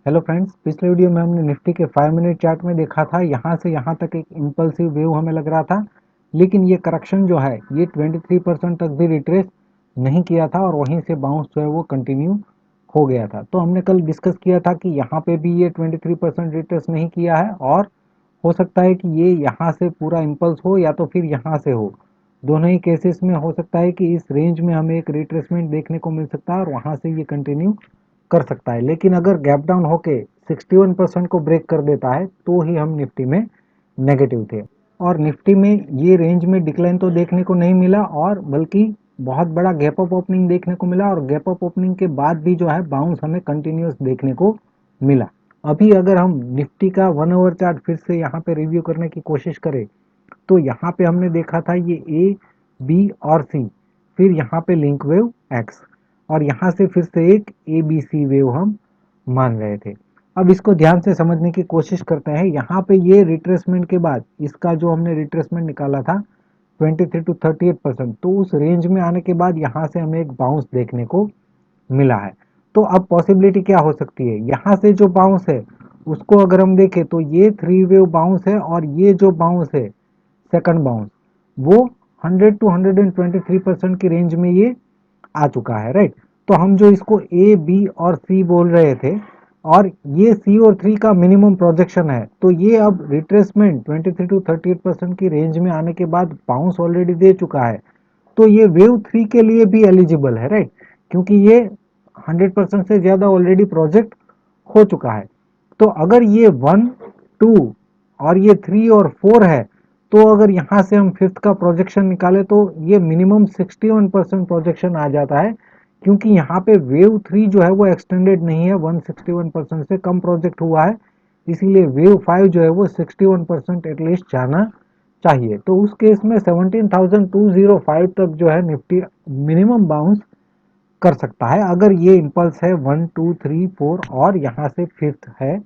Hello friends, पिछले video में हमने निफ्टी के 5 मिनट चार्ट में देखा था यहाँ से यहाँ तक एक इम्पल्सिव वेव हमें लग रहा था। लेकिन ये करेक्शन जो है ये 23% तक भी रिट्रेस नहीं किया था और वहीं से बाउंस जो है वो कंटिन्यू हो गया था। तो हमने कल डिस्कस किया था कि यहाँ पे भी ये 23% रिट्रेस नहीं किया है और हो सकता है कि ये यहाँ से पूरा इम्पल्स हो या तो फिर यहाँ से हो। दोनों ही केसेस में हो सकता है कि इस रेंज में हमें एक रिट्रेसमेंट देखने को मिल सकता है और वहाँ से ये कंटिन्यू कर सकता है। लेकिन अगर गैप डाउन होके 61% को ब्रेक कर देता है तो ही हम निफ्टी में नेगेटिव थे। और निफ्टी में ये रेंज में डिक्लाइन तो देखने को नहीं मिला और बल्कि बहुत बड़ा गैप अप ओपनिंग देखने को मिला और गैप अप ओपनिंग के बाद भी जो है बाउंस हमें कंटिन्यूस देखने को मिला। अभी अगर हम निफ्टी का 1 आवर चार्ट फिर से यहाँ पे रिव्यू करने की कोशिश करें तो यहाँ पे हमने देखा था ये ए, बी और सी, फिर यहाँ पे लिंक वेव एक्स और यहाँ से फिर से एक ए बी सी वेव हम मान रहे थे। अब इसको ध्यान से समझने की कोशिश करते हैं। यहाँ पे ये रिट्रेसमेंट के बाद इसका जो हमने रिट्रेसमेंट निकाला था 23 to 38%, तो उस रेंज में आने के बाद यहाँ से हमें एक बाउंस देखने को मिला है। तो अब पॉसिबिलिटी क्या हो सकती है, यहाँ से जो बाउंस है उसको अगर हम देखें तो ये थ्री वेव बाउंस है और ये जो बाउंस है सेकंड बाउंस वो 100 टू 123% की रेंज में ये आ चुका है, राइट। तो हम जो इसको ए बी और सी बोल रहे थे और ये सी और थ्री का मिनिमम प्रोजेक्शन है, तो ये अब रिट्रेसमेंट 23 टू 38% की रेंज में आने के बाद बाउंस ऑलरेडी दे चुका है। तो ये वेव थ्री के लिए भी एलिजिबल है, राइट, क्योंकि ये 100% से ज़्यादा ऑलरेडी प्रोजेक्ट हो चुका है। तो अगर ये 1, 2 और ये 3 और 4 है तो अगर यहाँ से हम फिफ्थ का प्रोजेक्शन निकाले तो ये मिनिमम 61% प्रोजेक्शन आ जाता है, क्योंकि यहाँ पे वेव थ्री जो है वो एक्सटेंडेड नहीं है, 161% से कम प्रोजेक्ट हुआ है। इसीलिए वेव फाइव जो है वो 61% एटलीस्ट जाना चाहिए। तो उस केस में 17,205 तक जो है निफ्टी मिनिमम बाउंस कर सकता है अगर ये इम्पल्स है 1, 2, 3, 4 और यहाँ से फिफ्थ है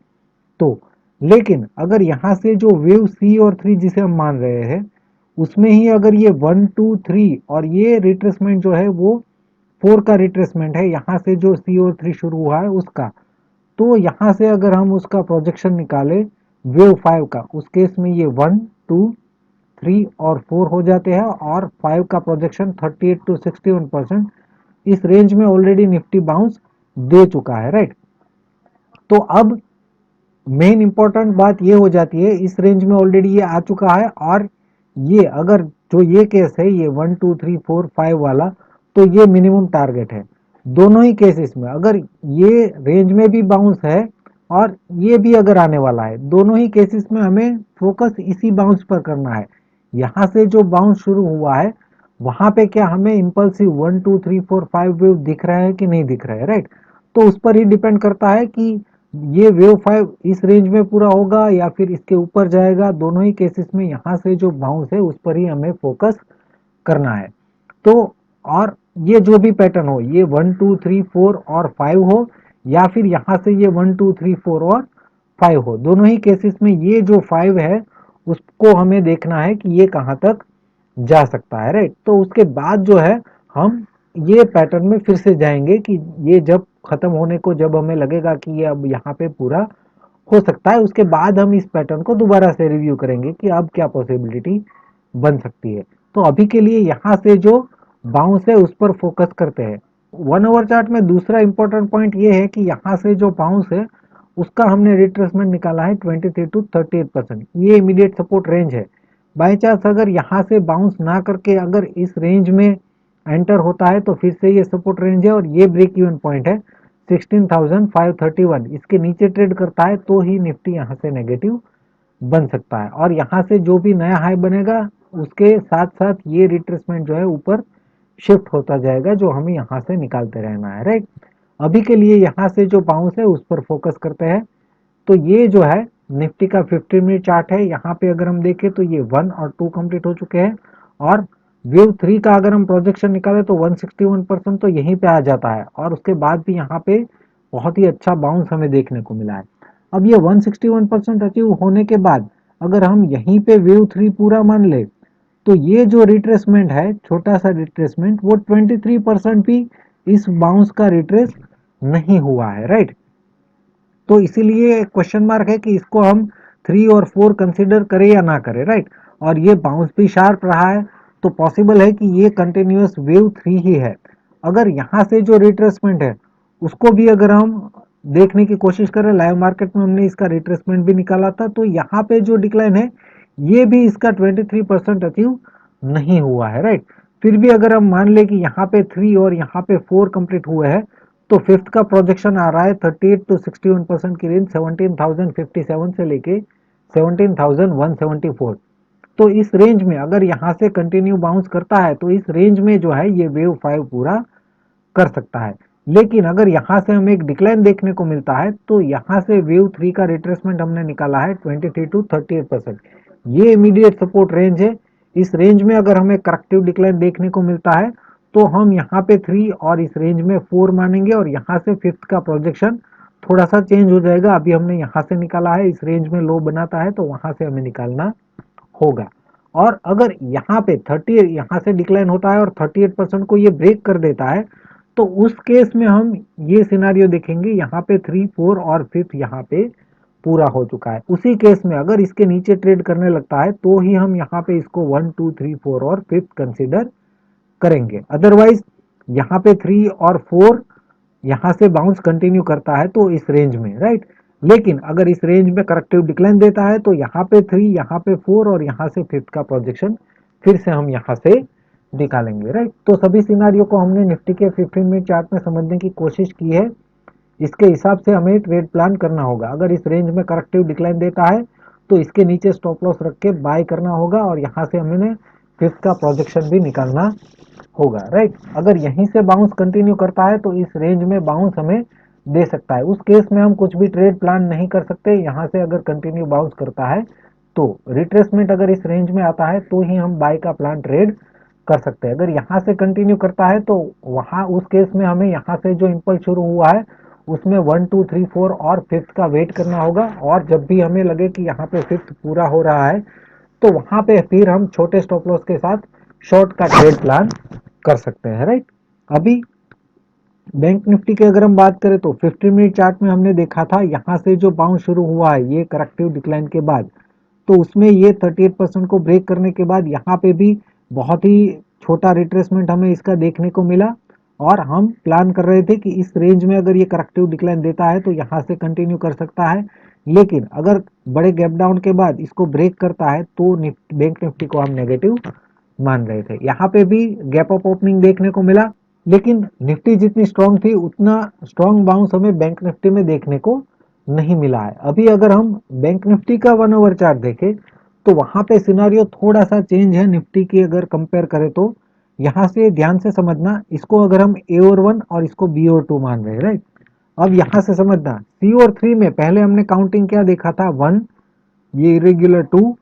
तो। लेकिन अगर यहाँ से जो वेव सी और थ्री जिसे हम मान रहे हैं उसमें ही अगर ये 1, 2, 3 और ये रिट्रेसमेंट जो है वो 4 का रिट्रेसमेंट है, यहाँ से जो सी और थ्री शुरू हुआ है उसका, तो यहाँ से अगर हम उसका प्रोजेक्शन निकाले वेव फाइव का, उस केस में ये 1, 2, 3 और 4 हो जाते हैं और 5 का प्रोजेक्शन 38 टू 61%। इस रेंज में ऑलरेडी निफ्टी बाउंस दे चुका है, राइट। तो अब मेन इंपॉर्टेंट बात ये हो जाती है, इस रेंज में ऑलरेडी ये आ चुका है और ये अगर जो ये केस है ये 1, 2, 3, 4, 5 वाला, तो ये मिनिमम टारगेट है दोनों ही केसेस में। अगर ये रेंज में भी बाउंस है और ये भी अगर आने वाला है, दोनों ही केसेस में हमें फोकस इसी बाउंस पर करना है। यहाँ से जो बाउंस शुरू हुआ है वहां पे क्या हमें इम्पल्सिव 1, 2, 3, 4, 5 वेव दिख रहा है कि नहीं दिख रहा है, राइट। तो उस पर ही डिपेंड करता है कि ये वेव फाइव इस रेंज में पूरा होगा या फिर इसके ऊपर जाएगा। दोनों ही केसेस में यहाँ से जो बाउंस है उस पर ही हमें फोकस करना है। तो और ये जो भी पैटर्न हो, ये 1, 2, 3, 4 और 5 हो या फिर यहाँ से ये 1, 2, 3, 4 और 5 हो, दोनों ही केसेस में ये जो 5 है उसको हमें देखना है कि ये कहाँ तक जा सकता है, राइट। तो उसके बाद जो है हम ये पैटर्न में फिर से जाएंगे कि ये जब खत्म होने को, जब हमें लगेगा कि ये अब यहाँ पे पूरा हो सकता है, उसके बाद हम इस पैटर्न को दोबारा से रिव्यू करेंगे कि अब क्या पॉसिबिलिटी बन सकती है। तो अभी के लिए यहाँ से जो बाउंस है उस पर फोकस करते हैं। 1 आवर चार्ट में दूसरा इंपॉर्टेंट पॉइंट ये है कि यहाँ से जो बाउंस है उसका हमने रिट्रेसमेंट निकाला है 23 टू 38%, ये इमीडिएट सपोर्ट रेंज है। बाई चांस अगर यहाँ से बाउंस ना करके अगर इस रेंज में एंटर होता है तो फिर से ये सपोर्ट रेंज है और ये ब्रेक इवन पॉइंट है 16,531। इसके नीचे ट्रेड करता है तो ही निफ्टी यहाँ से नेगेटिव बन सकता है और यहाँ से जो भी नया हाई बनेगा उसके साथ साथ ये रिट्रेसमेंट जो है ऊपर शिफ्ट होता जाएगा, जो हमें यहाँ से निकालते रहना है, राइट। अभी के लिए यहाँ से जो बाउंस है उस पर फोकस करते हैं। तो ये जो है निफ्टी का 15 मिनट चार्ट है। यहाँ पे अगर हम देखें तो ये 1 और 2 कंप्लीट हो चुके हैं और वेव थ्री का अगर हम प्रोजेक्शन निकालें तो 161% तो यहीं पे आ जाता है और उसके बाद भी यहाँ पे बहुत ही अच्छा बाउंस हमें देखने को मिला है। अब ये 161% अचीव होने के बाद अगर हम यहीं पे वेव थ्री पूरा मान ले तो ये जो रिट्रेसमेंट है, छोटा सा रिट्रेसमेंट, वो 23% भी इस बाउंस का रिट्रेस नहीं हुआ है, राइट। तो इसीलिए क्वेश्चन मार्क है कि इसको हम 3 और 4 कंसिडर करें या ना करें, राइट। और ये बाउंस भी शार्प रहा है, तो पॉसिबल है कि ये कंटिन्यूअस वेव 3 ही है। अगर यहाँ से जो रिट्रेसमेंट है उसको भी अगर हम देखने की कोशिश करें, लाइव मार्केट में हमने इसका रिट्रेसमेंट भी निकाला था, तो यहाँ पे जो डिक्लाइन है ये भी इसका 23% अचीव नहीं हुआ है, राइट। फिर भी अगर हम मान ले कि यहाँ पे 3 और यहाँ पे 4 कंप्लीट हुए हैं, तो फिफ्थ का प्रोजेक्शन आ रहा है 38 to 61% की रेंज 17,057 से लेके 17,174। तो इस रेंज में अगर यहाँ से कंटिन्यू बाउंस करता है तो इस रेंज में जो है ये वेव 5 पूरा कर सकता है। लेकिन अगर यहाँ से हमें एक डिक्लाइन देखने को मिलता है तो यहाँ से वेव 3 का रिट्रेसमेंट हमने निकाला है 23 to 38%। ये इमीडिएट सपोर्ट रेंज है। इस रेंज में अगर हमें करेक्टिव डिक्लाइन देखने को मिलता है तो हम यहाँ पे 3 और इस रेंज में 4 मानेंगे, और यहाँ से फिफ्थ का प्रोजेक्शन थोड़ा सा चेंज हो जाएगा। अभी हमने यहाँ से निकाला है, इस रेंज में लो बनाता है तो वहां से हमें निकालना होगा। और अगर यहाँ पे 30 यहाँ से डिक्लाइन होता है और 38% को ये ब्रेक कर देता है, तो उस केस में हम ये सिनारियो देखेंगे, यहाँ पे 3 4 और फिफ्थ यहाँ पे पूरा हो चुका है। उसी केस में अगर इसके नीचे ट्रेड करने लगता है तो ही हम यहाँ पे इसको 1 2 3 4 और फिफ्थ कंसिडर करेंगे। अदरवाइज यहाँ पे 3 और 4 यहाँ से बाउंस कंटिन्यू करता है तो इस रेंज में, राइट। लेकिन अगर इस रेंज में करेक्टिव डिक्लाइन देता है तो यहाँ पे 3 यहाँ पे 4 और यहाँ से फिफ्थ का प्रोजेक्शन फिर से हम यहाँ से निकालेंगे, राइट। तो सभी सिनारियो को हमने निफ्टी के 15 मिनट चार्ट में समझने की कोशिश की है। इसके हिसाब से हमें ट्रेड प्लान करना होगा। अगर इस रेंज में करेक्टिव डिक्लाइन देता है तो इसके नीचे स्टॉप लॉस रख के बाय करना होगा, और यहाँ से हमें फिफ्थ का प्रोजेक्शन भी निकालना होगा, राइट। अगर यहीं से बाउंस कंटिन्यू करता है तो इस रेंज में बाउंस हमें दे सकता है। उस केस में हम कुछ भी ट्रेड प्लान नहीं कर सकते। यहाँ से अगर कंटिन्यू बाउंस करता है तो रिट्रेसमेंट अगर इस रेंज में आता है तो ही हम बाय का प्लान ट्रेड कर सकते हैं। अगर यहाँ से कंटिन्यू करता है तो वहाँ उस केस में हमें यहाँ से जो इम्पल्स शुरू हुआ है उसमें 1 2 3 4 और फिफ्थ का वेट करना होगा, और जब भी हमें लगे कि यहाँ पे फिफ्थ पूरा हो रहा है तो वहां पे फिर हम छोटे स्टॉप लॉस के साथ शॉर्ट का ट्रेड प्लान कर सकते हैं, राइट। अभी बैंक निफ्टी की अगर हम बात करें तो 15 मिनट चार्ट में हमने देखा था यहाँ से जो बाउंस शुरू हुआ है ये करेक्टिव डिक्लाइन के बाद, तो उसमें ये 38% को ब्रेक करने के बाद यहाँ पे भी बहुत ही छोटा रिट्रेसमेंट हमें इसका देखने को मिला, और हम प्लान कर रहे थे कि इस रेंज में अगर ये करेक्टिव डिक्लाइन देता है तो यहाँ से कंटिन्यू कर सकता है। लेकिन अगर बड़े गैप डाउन के बाद इसको ब्रेक करता है तो बैंक निफ्टी को हम नेगेटिव मान रहे थे। यहाँ पे भी गैप अप ओपनिंग देखने को मिला, लेकिन निफ्टी जितनी स्ट्रांग थी उतना स्ट्रांग बाउंस हमें बैंक निफ्टी में देखने को नहीं मिला है। अभी अगर हम बैंक निफ्टी का 1 आवर चार्ट देखें तो वहां पे सिनारियो थोड़ा सा चेंज है निफ्टी की अगर कंपेयर करें तो। यहाँ से ध्यान से समझना, इसको अगर हम ए और 1 और इसको बी और 2 मान रहे हैं, राइट। अब यहाँ से समझना, सी और 3 में पहले हमने काउंटिंग क्या देखा था, 1, ये इरेग्युलर 2,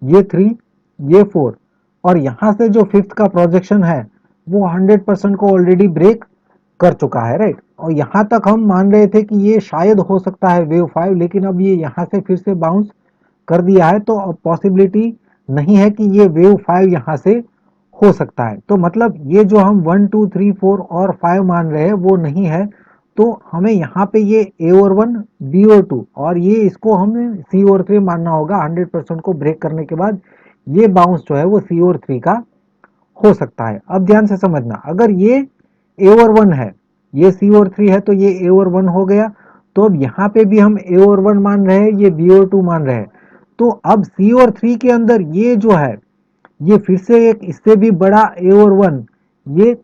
ये 3, ये 4, और यहाँ से जो फिफ्थ का प्रोजेक्शन है वो 100% को ऑलरेडी ब्रेक कर चुका है, राइट। और यहाँ तक हम मान रहे थे कि ये शायद हो सकता है वेव 5, लेकिन अब ये यहाँ से फिर से बाउंस कर दिया है, तो अब पॉसिबिलिटी नहीं है कि ये वेव 5 यहाँ से हो सकता है। तो मतलब ये जो हम 1 2 3 4 और 5 मान रहे हैं वो नहीं है। तो हमें यहाँ पे ये ए और 1 बी और 2 और ये इसको हमें सी और 3 मानना होगा। 100% को ब्रेक करने के बाद ये बाउंस जो है वो सी और 3 का हो सकता है। अब ध्यान से समझना, अगर ये ए और 1 है, ये सी और 3 है, तो ये ए और 1 हो गया। तो अब यहाँ पे भी हम ए और 1 मान रहे हैं, ये बी और 2 मान रहे हैं। तो अब सी और 3 के अंदर ये जो है ये फिर से एक इससे भी बड़ा ए और 1, ये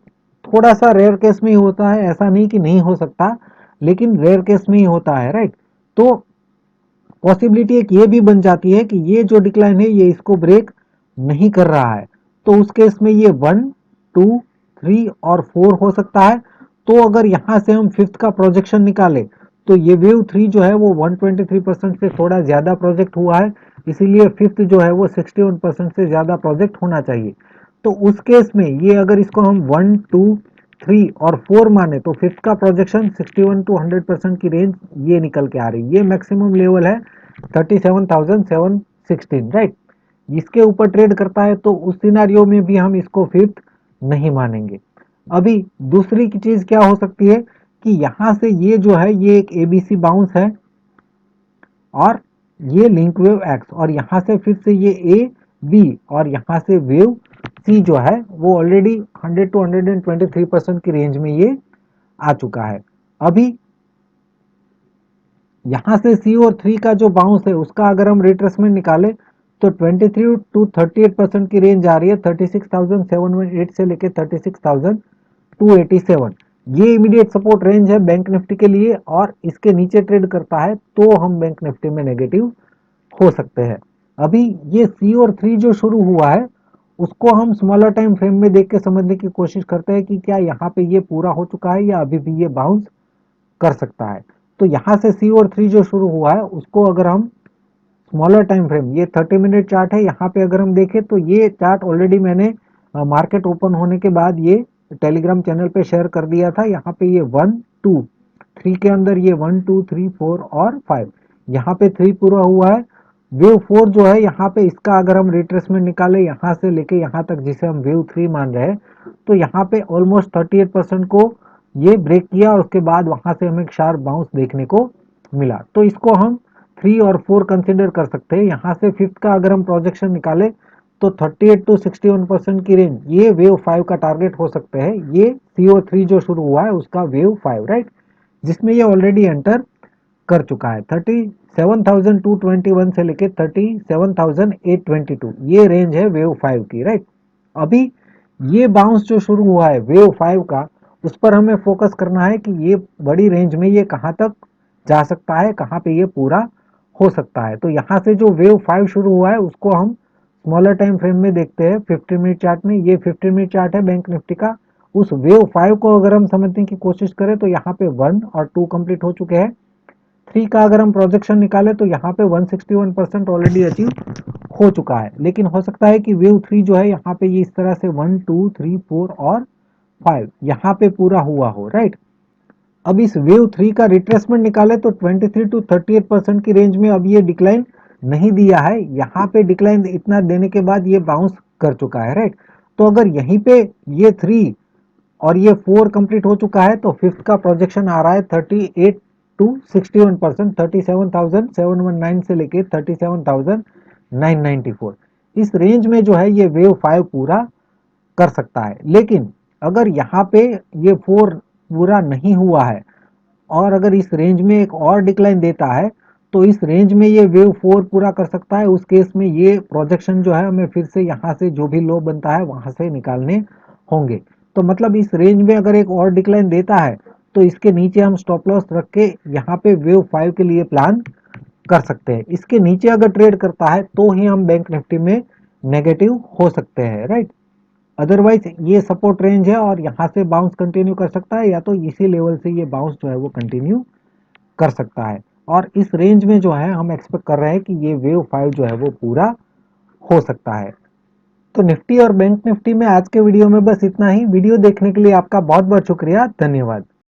थोड़ा सा रेयर केस में ही होता है, ऐसा नहीं कि नहीं हो सकता, लेकिन रेयर केस में ही होता है, राइट। तो पॉसिबिलिटी एक ये भी बन जाती है कि ये जो डिक्लाइन है ये इसको ब्रेक नहीं कर रहा है, तो उस केस में ये 1 2 3 और 4 हो सकता है। तो अगर यहाँ से हम फिफ्थ का प्रोजेक्शन निकाले तो ये वेव 3 जो है वो 123% से थोड़ा ज़्यादा प्रोजेक्ट हुआ है, इसीलिए फिफ्थ जो है वो 61% से ज़्यादा प्रोजेक्ट होना चाहिए। तो उस केस में ये अगर इसको हम 1 2 3 और 4 माने तो फिफ्थ का प्रोजेक्शन 61 टू 100% की रेंज ये निकल के आ रही, ये मैक्सिमम लेवल है 37,716, राइट। इसके ऊपर ट्रेड करता है तो उस सिनारियो में भी हम इसको फिफ्थ नहीं मानेंगे। अभी दूसरी की चीज क्या हो सकती है कि यहाँ से ये जो है ये एक एबीसी बाउंस है, और ये लिंक वेव एक्स, और यहाँ से फिर से ये ए बी और यहाँ से वेव सी जो है वो ऑलरेडी 100 to 123% की रेंज में ये आ चुका है। अभी यहाँ से सी और 3 का जो बाउंस है उसका अगर हम रिट्रेसमेंट निकाले तो 23 to 38% की रेंज आ रही है 36,718 से लेके 36,287। ये इमीडिएट सपोर्ट रेंज है बैंक निफ्टी के लिए, और इसके नीचे ट्रेड करता है तो हम बैंक निफ्टी में नेगेटिव हो सकते हैं। अभी ये सी और 3 जो शुरू हुआ है उसको हम स्मॉलर टाइम फ्रेम में देख के समझने की कोशिश करते हैं कि क्या यहाँ पे ये पूरा हो चुका है या अभी भी ये बाउंस कर सकता है। तो यहाँ से सी और 3 जो शुरू हुआ है उसको अगर हम स्मॉलर टाइम फ्रेम, ये 30 मिनट चार्ट है, यहाँ पे अगर हम देखें तो ये चार्ट ऑलरेडी मैंने मार्केट ओपन होने के बाद ये टेलीग्राम चैनल पे शेयर कर दिया था। यहाँ पे ये 1 2 3 के अंदर ये 1 2 3 4 और 5, यहाँ पे 3 पूरा हुआ है। वेव 4 जो है यहाँ पे इसका अगर हम रिट्रेसमेंट निकाले यहाँ से लेके यहाँ तक जिसे हम वेव 3 मान रहे हैं, तो यहाँ पे ऑलमोस्ट 38% को ये ब्रेक किया और उसके बाद वहां से हमें एक शार्प बाउंस देखने को मिला। तो इसको हम 3 और 4 कंसिडर कर सकते हैं। यहाँ से फिफ्थ का अगर हम प्रोजेक्शन निकाले तो 38 to 61% की रेंज ये वेव 5 का टारगेट हो सकते हैं। ये CO3 जो शुरू हुआ है उसका वेव 5, राइट, जिसमें ये ऑलरेडी एंटर कर चुका है। 37,221 से लेके 37,822 ये रेंज है वेव 5 की, राइट। अभी ये बाउंस जो शुरू हुआ है वेव 5 का, उस पर हमें फोकस करना है कि ये बड़ी रेंज में ये कहाँ तक जा सकता है, कहाँ पे ये पूरा हो सकता है। तो यहाँ से जो वेव 5 शुरू हुआ है उसको हम स्मॉलर टाइम फ्रेम में देखते हैं 15 मिनट चार्ट में। ये 15 मिनट चार्ट है बैंक निफ्टी का। उस वेव 5 को अगर हम समझने की कोशिश करें तो यहाँ पे 1 और 2 कंप्लीट हो चुके हैं। 3 का अगर हम प्रोजेक्शन निकाले तो यहाँ पे 161% ऑलरेडी अचीव हो चुका है। लेकिन हो सकता है कि वेव 3 जो है यहाँ पे ये इस तरह से 1 2 3 4 और 5 यहाँ पे पूरा हुआ हो, राइट। अब इस वेव 3 का रिट्रेसमेंट निकाले तो 23 to 38% की रेंज में अब ये डिक्लाइन नहीं दिया है। यहाँ पे डिक्लाइन इतना देने के बाद ये बाउंस कर चुका है, राइट। तो अगर यहीं पे ये 3 और ये 4 कंप्लीट हो चुका है तो फिफ्थ का प्रोजेक्शन आ रहा है 38 to 61%, 37,719 से लेके 37,994। इस रेंज में जो है ये वेव 5 पूरा कर सकता है। लेकिन अगर यहाँ पे ये 4 पूरा नहीं हुआ है और अगर इस रेंज में एक और डिक्लाइन देता है तो इस रेंज में ये वेव 4 पूरा कर सकता है। उस केस में ये प्रोजेक्शन जो है हमें फिर से यहाँ से जो भी लो बनता है वहां से निकालने होंगे। तो मतलब इस रेंज में अगर एक और डिक्लाइन देता है तो इसके नीचे हम स्टॉप लॉस रख के यहाँ पे वेव 5 के लिए प्लान कर सकते हैं। इसके नीचे अगर ट्रेड करता है तो ही हम बैंक निफ्टी में नेगेटिव हो सकते हैं, राइट। अदरवाइज ये सपोर्ट रेंज है और यहाँ से बाउंस कंटिन्यू कर सकता है या तो इसी लेवल से ये बाउंस जो है वो कंटिन्यू कर सकता है। और इस रेंज में जो है हम एक्सपेक्ट कर रहे हैं कि ये वेव 5 जो है वो पूरा हो सकता है। तो निफ्टी और बैंक निफ्टी में आज के वीडियो में बस इतना ही। वीडियो देखने के लिए आपका बहुत बहुत शुक्रिया, धन्यवाद।